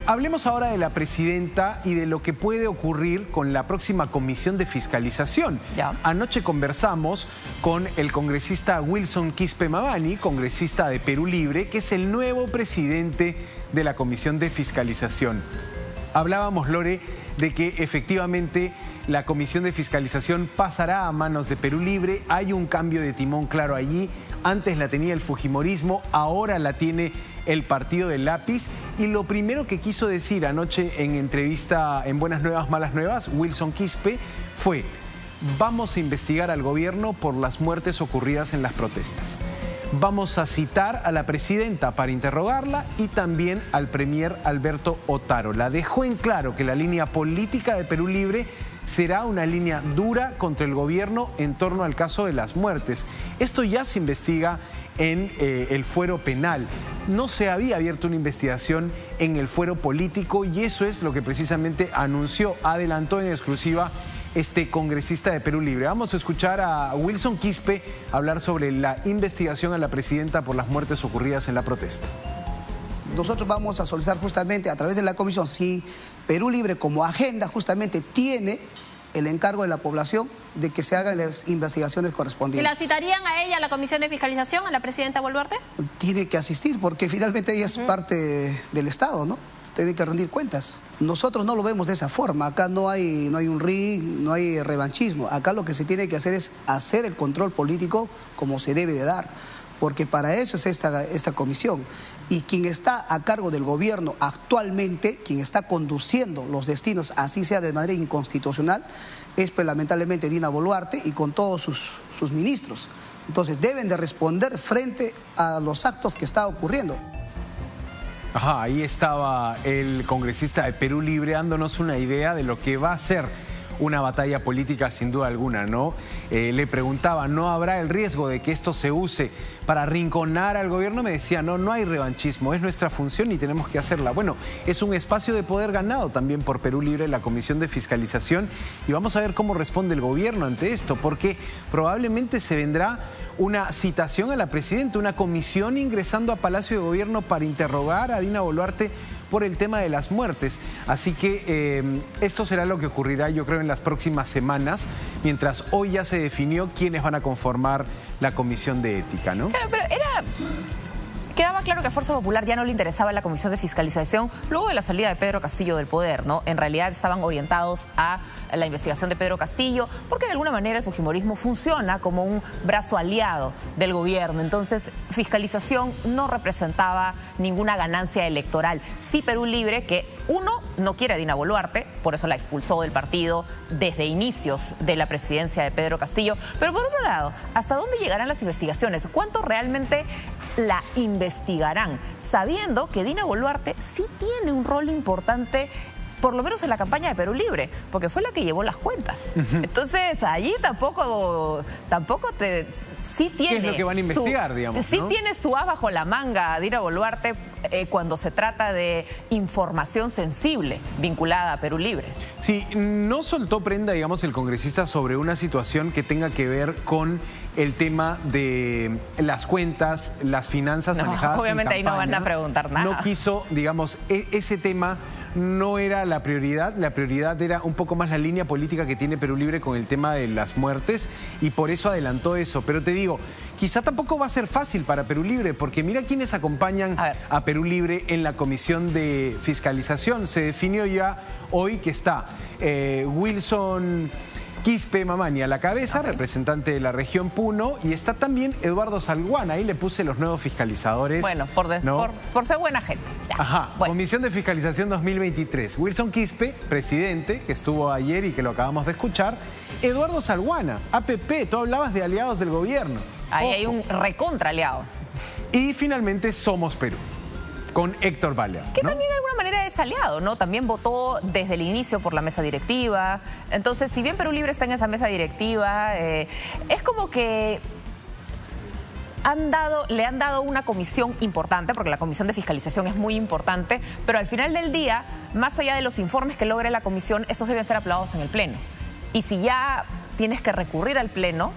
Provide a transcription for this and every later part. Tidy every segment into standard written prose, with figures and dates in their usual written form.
Hablemos ahora de la presidenta y de lo que puede ocurrir con la próxima comisión de fiscalización. Anoche conversamos con el congresista Wilson Quispe Mamani, congresista de Perú Libre, que es el nuevo presidente de la comisión de fiscalización. Hablábamos, Lore, de que efectivamente la comisión de fiscalización pasará a manos de Perú Libre. Hay un cambio de timón claro allí. Antes la tenía el fujimorismo, ahora la tiene el partido del lápiz. Y lo primero que quiso decir anoche en entrevista en Buenas Nuevas, Malas Nuevas, Wilson Quispe, fue: vamos a investigar al gobierno por las muertes ocurridas en las protestas. Vamos a citar a la presidenta para interrogarla y también al premier Alberto Otárola. Dejó en claro que la línea política de Perú Libre será una línea dura contra el gobierno en torno al caso de las muertes. Esto ya se investiga en el fuero penal. No se había abierto una investigación en el fuero político y eso es lo que precisamente anunció, adelantó en exclusiva este congresista de Perú Libre. Vamos a escuchar a Wilson Quispe hablar sobre la investigación a la presidenta por las muertes ocurridas en la protesta. Nosotros vamos a solicitar justamente a través de la comisión, si Perú Libre como agenda justamente tiene el encargo de la población de que se hagan las investigaciones correspondientes. ¿La citarían a ella, a la comisión de fiscalización, a la presidenta Boluarte? Tiene que asistir porque finalmente ella es parte del Estado, ¿no? Tiene que rendir cuentas. Nosotros no lo vemos de esa forma. Acá no hay un ring, no hay revanchismo. Acá lo que se tiene que hacer es hacer el control político como se debe de dar, porque para eso es esta comisión. Y quien está a cargo del gobierno actualmente, quien está conduciendo los destinos, así sea de manera inconstitucional, es pues, lamentablemente Dina Boluarte y con todos sus ministros. Entonces deben de responder frente a los actos que está ocurriendo. Ajá, ahí estaba el congresista de Perú Libre dándonos una idea de lo que va a ser una batalla política sin duda alguna, ¿no? Le preguntaba, ¿no habrá el riesgo de que esto se use para arrinconar al gobierno? Me decía, no hay revanchismo, es nuestra función y tenemos que hacerla. Bueno, es un espacio de poder ganado también por Perú Libre, la comisión de fiscalización, y vamos a ver cómo responde el gobierno ante esto, porque probablemente se vendrá una citación a la presidenta, una comisión ingresando a Palacio de Gobierno para interrogar a Dina Boluarte por el tema de las muertes. Así que esto será lo que ocurrirá, yo creo, en las próximas semanas, mientras hoy ya se definió quiénes van a conformar la comisión de ética, ¿no? Claro, pero quedaba claro que a Fuerza Popular ya no le interesaba la comisión de fiscalización luego de la salida de Pedro Castillo del poder, ¿no? En realidad estaban orientados a la investigación de Pedro Castillo, porque de alguna manera el fujimorismo funciona como un brazo aliado del gobierno. Entonces, fiscalización no representaba ninguna ganancia electoral. Sí, Perú Libre, que uno, no quiere a Dina Boluarte, por eso la expulsó del partido desde inicios de la presidencia de Pedro Castillo. Pero por otro lado, ¿hasta dónde llegarán las investigaciones? ¿Cuánto realmente la investigarán? Sabiendo que Dina Boluarte sí tiene un rol importante, por lo menos en la campaña de Perú Libre, porque fue la que llevó las cuentas. Entonces, allí tampoco sí tiene... ¿Qué es lo que van a investigar, digamos? Sí, ¿no? Tiene su as bajo la manga Dina Boluarte cuando se trata de información sensible vinculada a Perú Libre. Sí, no soltó prenda, digamos, el congresista sobre una situación que tenga que ver con el tema de las cuentas, las finanzas manejadas obviamente en ahí no van a preguntar nada. No quiso, digamos, ese tema no era la prioridad era un poco más la línea política que tiene Perú Libre con el tema de las muertes y por eso adelantó eso. Pero te digo, quizá tampoco va a ser fácil para Perú Libre, porque mira quiénes acompañan a Perú Libre en la comisión de fiscalización. Se definió ya hoy que está Wilson Quispe Mamani a la cabeza, representante de la región Puno, y está también Eduardo Salguán. Ahí le puse los nuevos fiscalizadores. Bueno, por ser buena gente. Ya. Ajá, bueno. Comisión de Fiscalización 2023. Wilson Quispe, presidente, que estuvo ayer y que lo acabamos de escuchar. Eduardo Salguán, APP, tú hablabas de aliados del gobierno. Ahí hay un recontra aliado. Y finalmente Somos Perú, con Héctor Valer, que ¿no? también de alguna manera es aliado, ¿no? También votó desde el inicio por la mesa directiva. Entonces, si bien Perú Libre está en esa mesa directiva, es como que le han dado una comisión importante, porque la comisión de fiscalización es muy importante, pero al final del día, más allá de los informes que logre la comisión, esos deben ser aprobados en el Pleno. Y si ya tienes que recurrir al Pleno,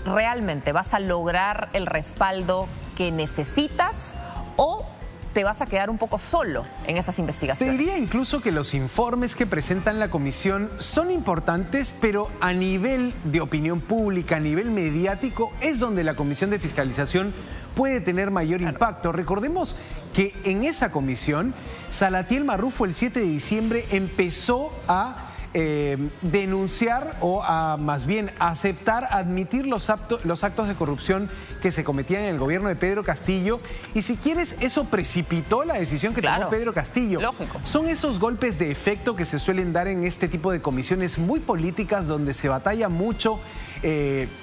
¿realmente vas a lograr el respaldo que necesitas o te vas a quedar un poco solo en esas investigaciones. Te diría incluso que los informes que presentan la comisión son importantes, pero a nivel de opinión pública, a nivel mediático, es donde la Comisión de Fiscalización puede tener mayor impacto. Recordemos que en esa comisión, Salatiel Marrufo el 7 de diciembre empezó a denunciar o a más bien aceptar, admitir los actos de corrupción que se cometían en el gobierno de Pedro Castillo, y si quieres eso precipitó la decisión que tomó Pedro Castillo. Lógico. Son esos golpes de efecto que se suelen dar en este tipo de comisiones muy políticas donde se batalla mucho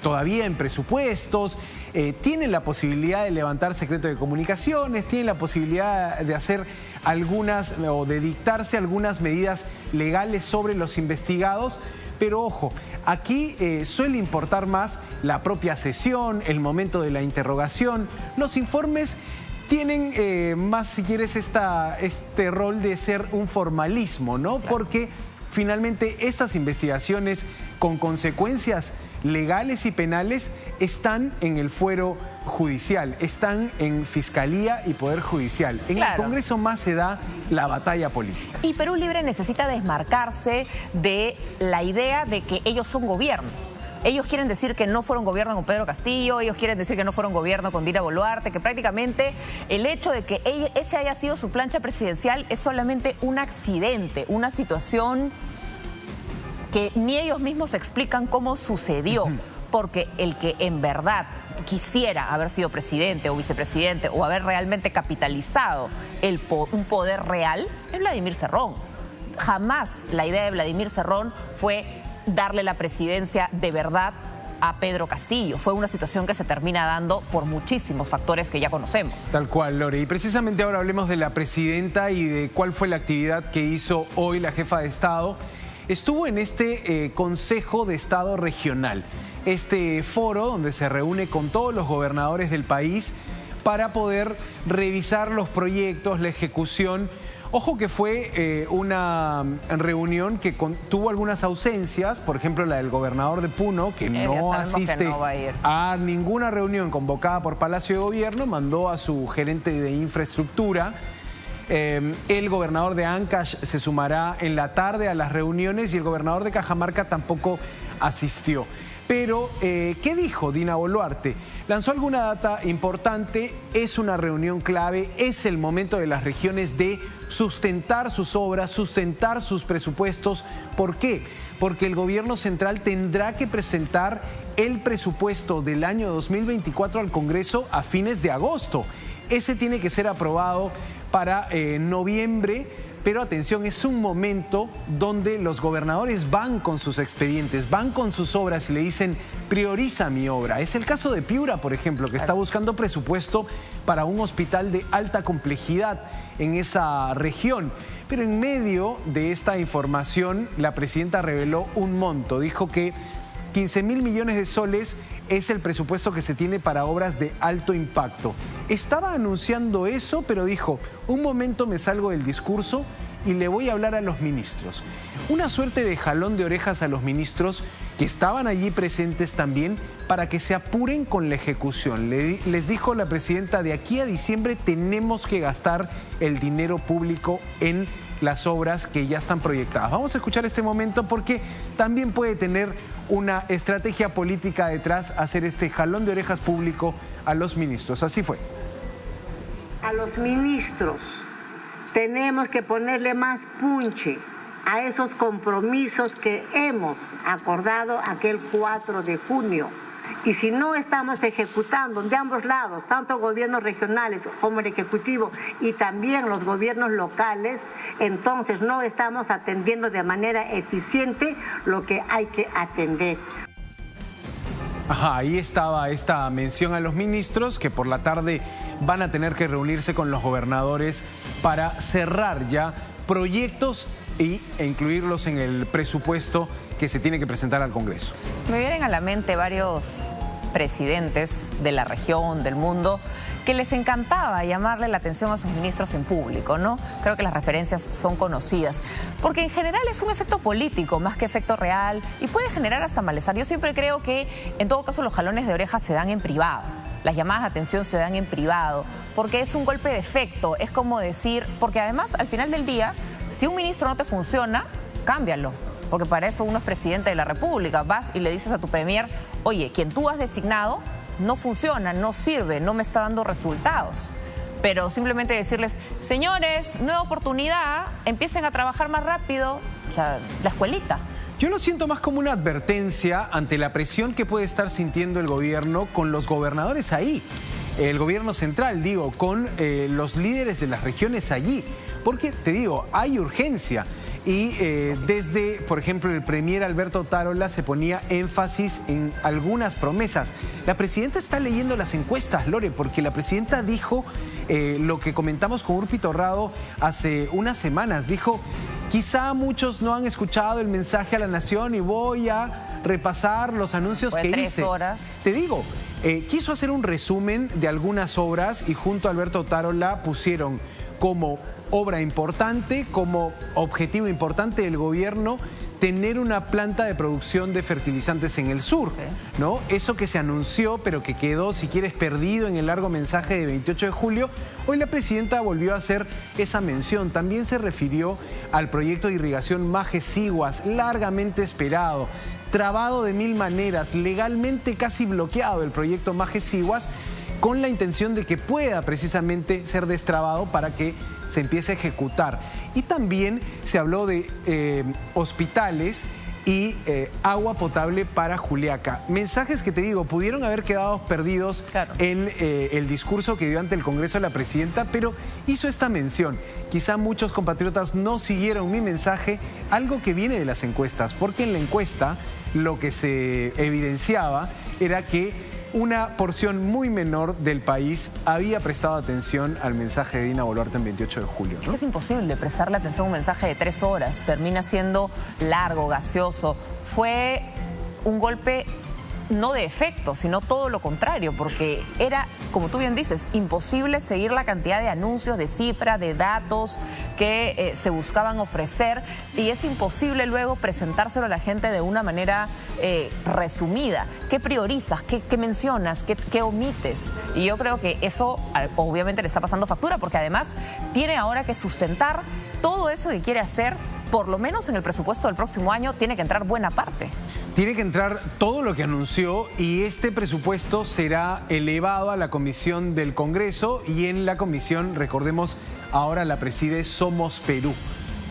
todavía en presupuestos, tienen la posibilidad de levantar secreto de comunicaciones, tienen la posibilidad de hacer algunas o de dictarse algunas medidas legales sobre los investigados, pero ojo, aquí suele importar más la propia sesión, el momento de la interrogación. Los informes tienen más, si quieres, este rol de ser un formalismo, ¿no? Claro. Porque finalmente estas investigaciones con consecuencias legales y penales están en el fuero judicial, están en Fiscalía y Poder Judicial. En el Congreso más se da la batalla política. Y Perú Libre necesita desmarcarse de la idea de que ellos son gobierno. Ellos quieren decir que no fueron gobierno con Pedro Castillo, ellos quieren decir que no fueron gobierno con Dina Boluarte, que prácticamente el hecho de que ese haya sido su plancha presidencial es solamente un accidente, una situación que ni ellos mismos explican cómo sucedió, porque el que en verdad quisiera haber sido presidente o vicepresidente o haber realmente capitalizado un poder real es Vladimir Cerrón. Jamás la idea de Vladimir Cerrón fue darle la presidencia de verdad a Pedro Castillo. Fue una situación que se termina dando por muchísimos factores que ya conocemos. Tal cual, Lore. Y precisamente ahora hablemos de la presidenta y de cuál fue la actividad que hizo hoy la jefa de Estado. Estuvo en este Consejo de Estado Regional, este foro donde se reúne con todos los gobernadores del país para poder revisar los proyectos, la ejecución. Ojo que fue una reunión que tuvo algunas ausencias, por ejemplo la del gobernador de Puno, que no asiste a ninguna reunión convocada por Palacio de Gobierno, mandó a su gerente de infraestructura. El gobernador de Ancash se sumará en la tarde a las reuniones y el gobernador de Cajamarca tampoco asistió. Pero, ¿qué dijo Dina Boluarte? Lanzó alguna data importante, es una reunión clave, es el momento de las regiones de sustentar sus obras, sustentar sus presupuestos. ¿Por qué? Porque el gobierno central tendrá que presentar el presupuesto del año 2024 al Congreso a fines de agosto. Ese tiene que ser aprobado para noviembre, pero atención, es un momento donde los gobernadores van con sus expedientes, van con sus obras y le dicen, prioriza mi obra. Es el caso de Piura, por ejemplo, que está buscando presupuesto para un hospital de alta complejidad en esa región. Pero en medio de esta información, la presidenta reveló un monto. Dijo que 15.000 millones de soles es el presupuesto que se tiene para obras de alto impacto. Estaba anunciando eso, pero dijo, un momento me salgo del discurso y le voy a hablar a los ministros. Una suerte de jalón de orejas a los ministros que estaban allí presentes también para que se apuren con la ejecución. Les dijo la presidenta, de aquí a diciembre tenemos que gastar el dinero público en las obras que ya están proyectadas. Vamos a escuchar este momento porque también puede tener una estrategia política detrás hacer este jalón de orejas público a los ministros. Así fue. A los ministros tenemos que ponerle más punche a esos compromisos que hemos acordado aquel 4 de junio. Y si no estamos ejecutando de ambos lados, tanto gobiernos regionales como el Ejecutivo y también los gobiernos locales, entonces no estamos atendiendo de manera eficiente lo que hay que atender. Ajá, ahí estaba esta mención a los ministros que por la tarde van a tener que reunirse con los gobernadores para cerrar ya proyectos e incluirlos en el presupuesto que se tiene que presentar al Congreso. Me vienen a la mente varios presidentes de la región, del mundo, que les encantaba llamarle la atención a sus ministros en público, ¿no? Creo que las referencias son conocidas, porque en general es un efecto político más que efecto real y puede generar hasta malestar. Yo siempre creo que, en todo caso, los jalones de orejas se dan en privado. las llamadas de atención se dan en privado, porque es un golpe de efecto, es como decir, porque además al final del día, si un ministro no te funciona, cámbialo, porque para eso uno es presidente de la República, vas y le dices a tu premier, oye, quien tú has designado no funciona, no sirve, no me está dando resultados. Pero simplemente decirles, señores, nueva oportunidad, empiecen a trabajar más rápido, o sea, la escuelita. Yo lo siento más como una advertencia ante la presión que puede estar sintiendo el gobierno con los gobernadores ahí. El gobierno central, digo, con los líderes de las regiones allí. Porque, te digo, hay urgencia. Y desde, por ejemplo, el premier Alberto Otárola se ponía énfasis en algunas promesas. La presidenta está leyendo las encuestas, Lore, porque la presidenta dijo lo que comentamos con Urpi Torrado hace unas semanas. Dijo, quizá muchos no han escuchado el mensaje a la nación y voy a repasar los anuncios que hice. 3 horas. Te digo, quiso hacer un resumen de algunas obras y junto a Alberto Otárola pusieron como obra importante, como objetivo importante del gobierno, tener una planta de producción de fertilizantes en el sur, ¿no? Eso que se anunció, pero que quedó, si quieres, perdido en el largo mensaje de 28 de julio. Hoy la presidenta volvió a hacer esa mención. También se refirió al proyecto de irrigación Majes-Siguas, largamente esperado, trabado de 1000 maneras, legalmente casi bloqueado el proyecto Majes-Siguas, con la intención de que pueda precisamente ser destrabado para que se empiece a ejecutar. Y también se habló de hospitales y agua potable para Juliaca. Mensajes que, te digo, pudieron haber quedado perdidos en el discurso que dio ante el Congreso la presidenta, pero hizo esta mención. Quizá muchos compatriotas no siguieron mi mensaje, algo que viene de las encuestas, porque en la encuesta lo que se evidenciaba era que una porción muy menor del país había prestado atención al mensaje de Dina Boluarte en 28 de julio, ¿no? Es imposible prestarle atención a un mensaje de 3 horas, termina siendo largo, gaseoso. Fue un golpe no de efecto, sino todo lo contrario, porque era, como tú bien dices, imposible seguir la cantidad de anuncios, de cifras, de datos que se buscaban ofrecer, y es imposible luego presentárselo a la gente de una manera resumida. ¿Qué priorizas? ¿Qué mencionas? ¿Qué omites? Y yo creo que eso obviamente le está pasando factura, porque además tiene ahora que sustentar todo eso que quiere hacer. Por lo menos en el presupuesto del próximo año tiene que entrar buena parte. Tiene que entrar todo lo que anunció, y este presupuesto será elevado a la comisión del Congreso, y en la comisión, recordemos, ahora la preside Somos Perú.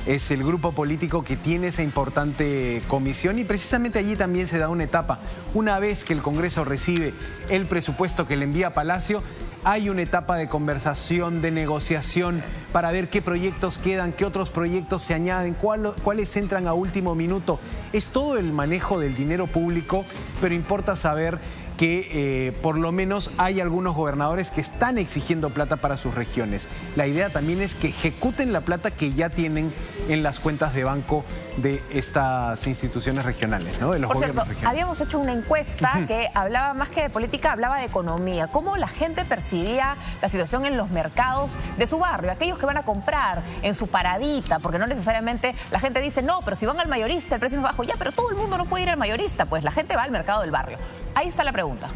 Es el grupo político que tiene esa importante comisión, y precisamente allí también se da una etapa. Una vez que el Congreso recibe el presupuesto que le envía a Palacio, hay una etapa de conversación, de negociación, para ver qué proyectos quedan, qué otros proyectos se añaden, cuáles entran a último minuto. Es todo el manejo del dinero público, pero importa saber que por lo menos hay algunos gobernadores que están exigiendo plata para sus regiones. La idea también es que ejecuten la plata que ya tienen en las cuentas de banco de estas instituciones regionales, ¿no? De los gobiernos regionales. Habíamos hecho una encuesta que hablaba más que de política, hablaba de economía. ¿Cómo la gente percibía la situación en los mercados de su barrio? Aquellos que van a comprar en su paradita, porque no necesariamente la gente dice, no, pero si van al mayorista el precio es más bajo. Ya, pero todo el mundo no puede ir al mayorista, pues la gente va al mercado del barrio. Ahí está la pregunta.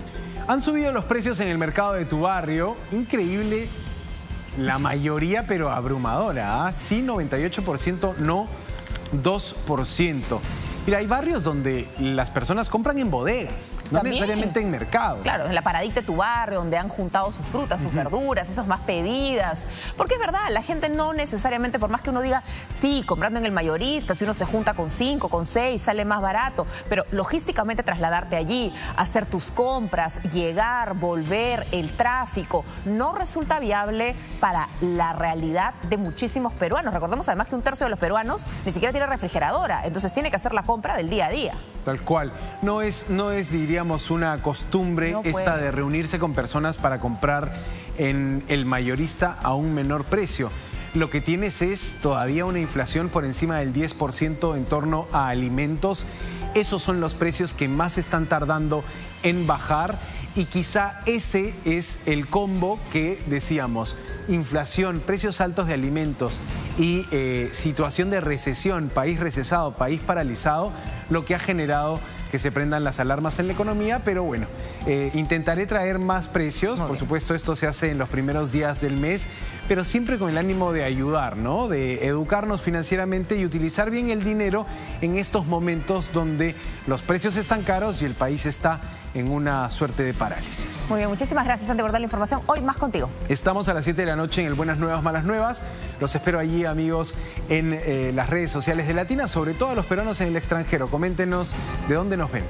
Han subido los precios en el mercado de tu barrio. Increíble, la mayoría, pero abrumadora. Sí, 98%, no 2%. Mira, hay barrios donde las personas compran en bodegas, no necesariamente en mercados. Claro, en la paradita de tu barrio, donde han juntado sus frutas, sus verduras, esas más pedidas. Porque es verdad, la gente no necesariamente, por más que uno diga, sí, comprando en el mayorista, si uno se junta con 5, con 6, sale más barato. Pero logísticamente trasladarte allí, hacer tus compras, llegar, volver, el tráfico, no resulta viable para la realidad de muchísimos peruanos. Recordemos además que 1/3 de los peruanos ni siquiera tiene refrigeradora, entonces tiene que hacer la compra del día a día. Tal cual. No es diríamos, una costumbre esta de reunirse con personas para comprar en el mayorista a un menor precio. Lo que tienes es todavía una inflación por encima del 10% en torno a alimentos. Esos son los precios que más están tardando en bajar, y quizá ese es el combo que decíamos: inflación, precios altos de alimentos y situación de recesión, país recesado, país paralizado, lo que ha generado que se prendan las alarmas en la economía, pero bueno, intentaré traer más precios. Por supuesto, esto se hace en los primeros días del mes, pero siempre con el ánimo de ayudar, ¿no? De educarnos financieramente y utilizar bien el dinero en estos momentos donde los precios están caros y el país está en una suerte de parálisis. Muy bien, muchísimas gracias, Santi, por dar la información. Hoy más contigo. Estamos a las 7 de la noche en el Buenas Nuevas, Malas Nuevas. Los espero allí, amigos, en las redes sociales de Latina, sobre todo a los peruanos en el extranjero. Coméntenos de dónde nos ven.